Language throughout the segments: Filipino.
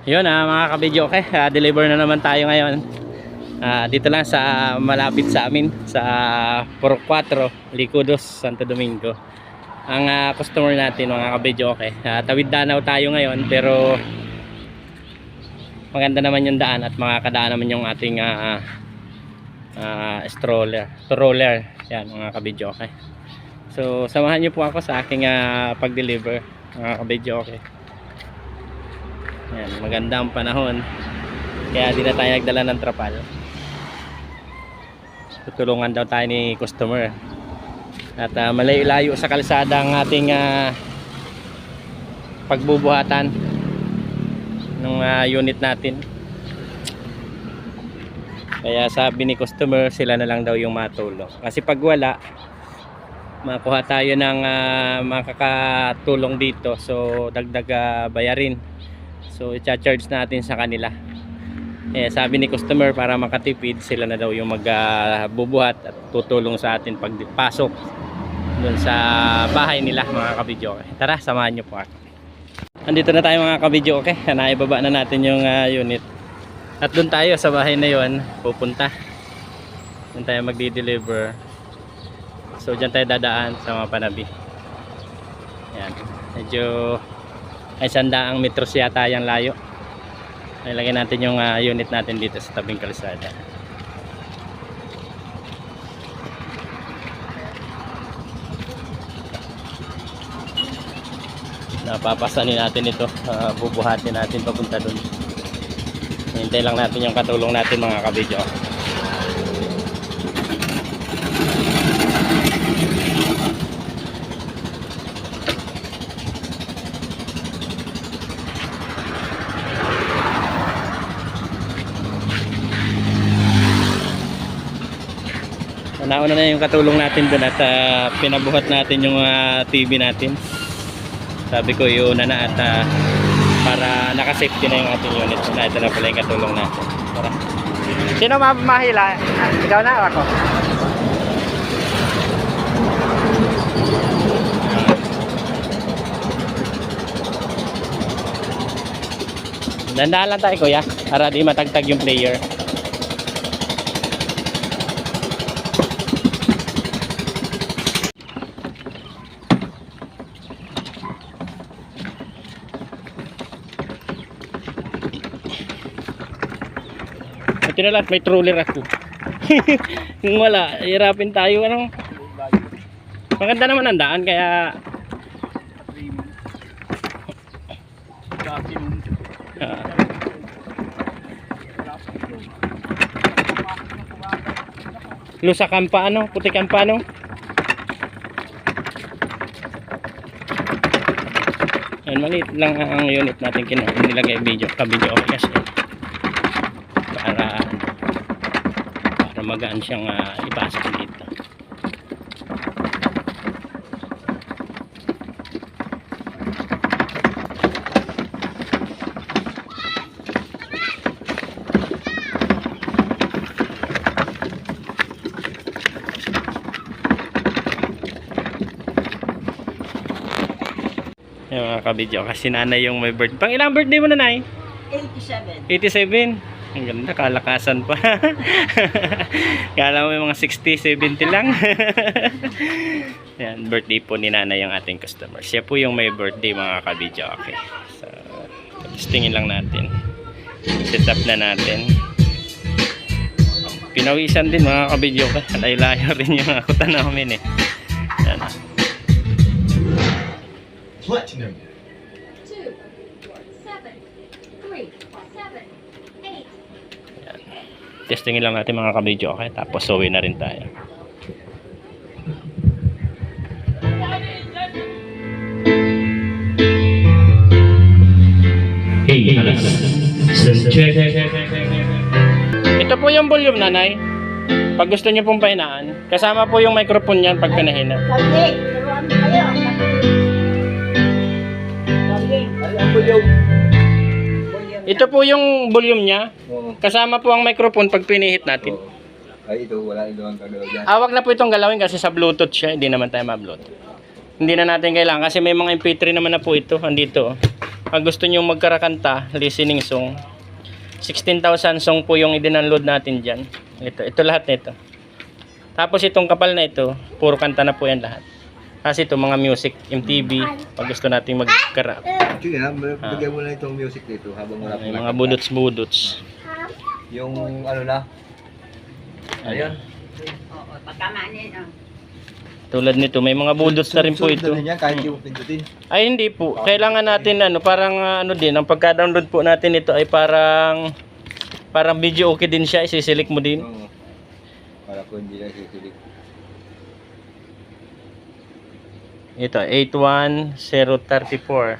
Yun mga kabidyo, okay, deliver na naman tayo ngayon. Dito lang sa malapit sa amin sa Purok 4, Licudos, Santo Domingo. Ang customer natin mga kabidyo, okay, tawid Danau tayo ngayon, pero maganda naman yung daan at makakadaan naman yung ating stroller. Yan mga kabidyo, okay. So samahan niyo po ako sa aking pag-deliver mga kabidyo, okay. Yan, maganda ang panahon, kaya di na tayo nagdala ng trapal. Tutulungan daw tayo ni customer. At malayo-layo sa kalsada ang ating pagbubuhatan ng unit natin. Kaya sabi ni customer, sila na lang daw yung matulong. Kasi pag wala, makuha tayo ng makakatulong dito. So dagdag bayarin. So i-charge natin sa kanila. Sabi ni customer, para makatipid, sila na daw yung magbubuhat at tutulong sa atin pagpasok doon sa bahay nila mga kabidyo. Tara, samahan nyo po ako. Andito na tayo mga kabidyo, okay? Naibaba na natin yung unit. At doon tayo sa bahay na yon pupunta. Doon tayo magdi-deliver. So dyan tayo dadaan sa mga panabi. Yan. Medyo ay 100 metros yata yung layo. Ilagay natin yung unit natin dito sa tabing kalsada. Napapasanin natin ito, bubuhatin natin papunta dun. Hintay lang natin yung katulong natin mga kabidyo. Nauna na yung katulong natin dun at pinabuhat natin yung TV natin. Sabi ko iuna na at para naka-safety na yung ating unit. Ito na pala yung katulong natin. Tara. Sino mahila? Ikaw na o ako? Dandaan lang tayo kuya, para di matagtag yung player. Tinalat, may troller ako. Kung wala, hirapin tayo. Ano? Maganda naman ang daan, kaya lusakan pa ano, putikan pa ano. Yan, maliit lang ang unit natin nilagay video, ka-video okay kasi para magaan siyang ipasok dito. Yung mga kabidyo, kasi nanay yung may birthday. Pang ilang birthday mo na, Nay? 87. 87? Ang ganda, kalakasan pa. Kala mo yung mga 60, 70 lang. Yan, birthday po ni nanay yung ating customer. Siya po yung may birthday mga kabidyo. Okay. So, testingin lang natin. Set up na natin. Pinawisan din mga kabidyo. Layo-layo rin yung akutan namin eh. Yan. Platinum. 2, 7, 3, 7, 8. Testingin lang natin mga kabidyo, okay? Tapos uwi na rin tayo. Hey, check. Ito po yung volume, nanay. Pag gusto niyo pong pahinaan, kasama po yung microphone niyan pag pinahina. Sabi, turuan mo kayo. Ito po yung volume niya. Kasama po ang microphone pag pinihit natin. Ay, ito, wala ito ang kagalaw dyan. Wag na po itong galawin kasi sa Bluetooth siya. Hindi naman tayo ma-Bluetooth. Hindi na natin kailangan kasi may mga MP3 naman na po ito. Andito. pag gusto nyo magkarakanta, listening song, 16,000 song po yung i-download natin dyan. Ito lahat nito. Tapos itong kapal na ito, puro kanta na po yan lahat. Kasi ito mga music, MTV, pag gusto natin magkarap. Sige na, bigyan mo na itong music dito habang wala May pang mga budots-budots. yung ano na. Ayan. Oo, pagkamanin. Tulad nito, may mga budots na rin po ito. Sunod na rin yan, kahit yung pindutin. Ay hindi po, kailangan natin parang ano din, ang pagka-download po natin ito ay parang video okay din siya, isiselect mo din. Oo. Para kung hindi na sisilig. Ito, 81034.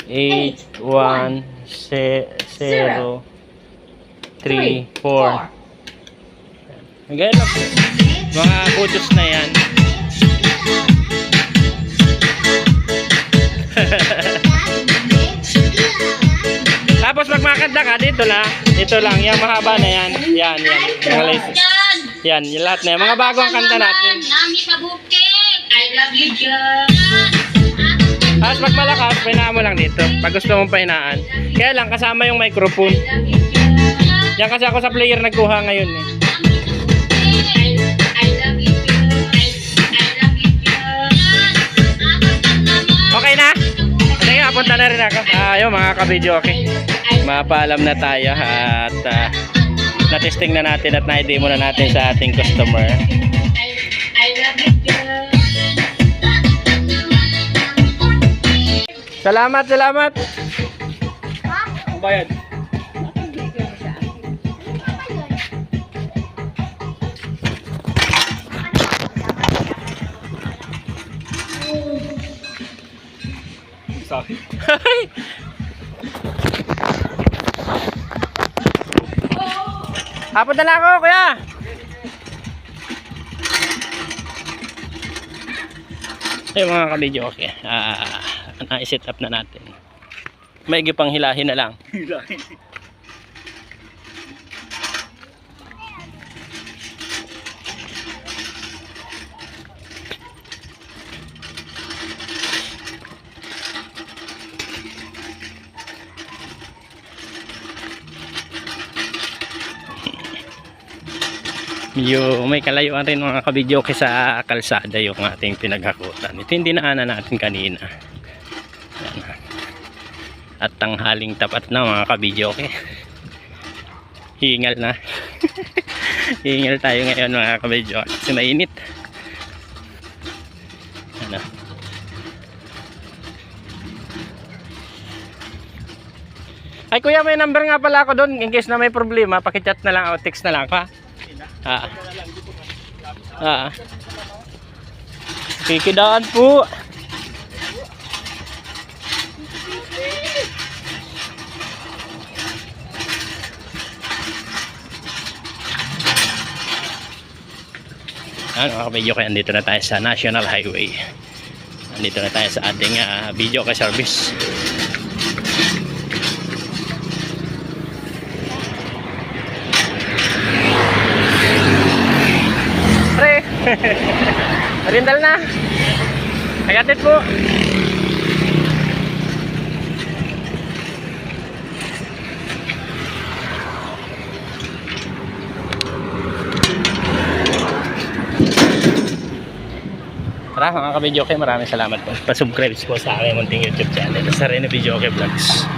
81034. Ganyan lang po. Mga budots na yan. Tapos magmakanta ka, dito lang, yung mahaba na yan. Yan. Mga laces. Yan, yung lahat na yan. Mga bagong kanta natin. Nami pabukit. I love you, John. Tapos pag malakas, pahinaan mo lang dito. Pag gusto mong pahinaan. Kaya lang, kasama yung microphone. Yan kasi ako sa player nagkuha ngayon eh. Okay na? Sige nga, punta na rin ako. Ayun mga ka-video, okay. Mapaalam na tayo at na-testing na natin at na-demo na natin sa ating customer. Salamat. Ang bayad. Sorry. Hapon na lang ako, kuya. Ay mga ka-video, okay. Na-set up na natin. May pang hilahin na lang. May kalayuan rin mga kabidyo sa kalsada yung ating pinaghakutan. Ito yung dinaanan natin kanina. Yan. At tanghaling tapat na mga kabidyo, okay. Hingal na. Hingal tayo ngayon mga kabidyo kasi mainit. Ano. Ay kuya, may number nga pala ako doon. In case na may problema, pakichat na lang o text na lang pa. Kikidaan po. Mga video kaya andito na tayo sa National Highway. Andito na tayo sa ating video kay service. Rindal na. Agatit po. Tara mga ka-video, maraming salamat po. Pa-subscribe po sa aking munting YouTube channel sa Rene Video Vlogs.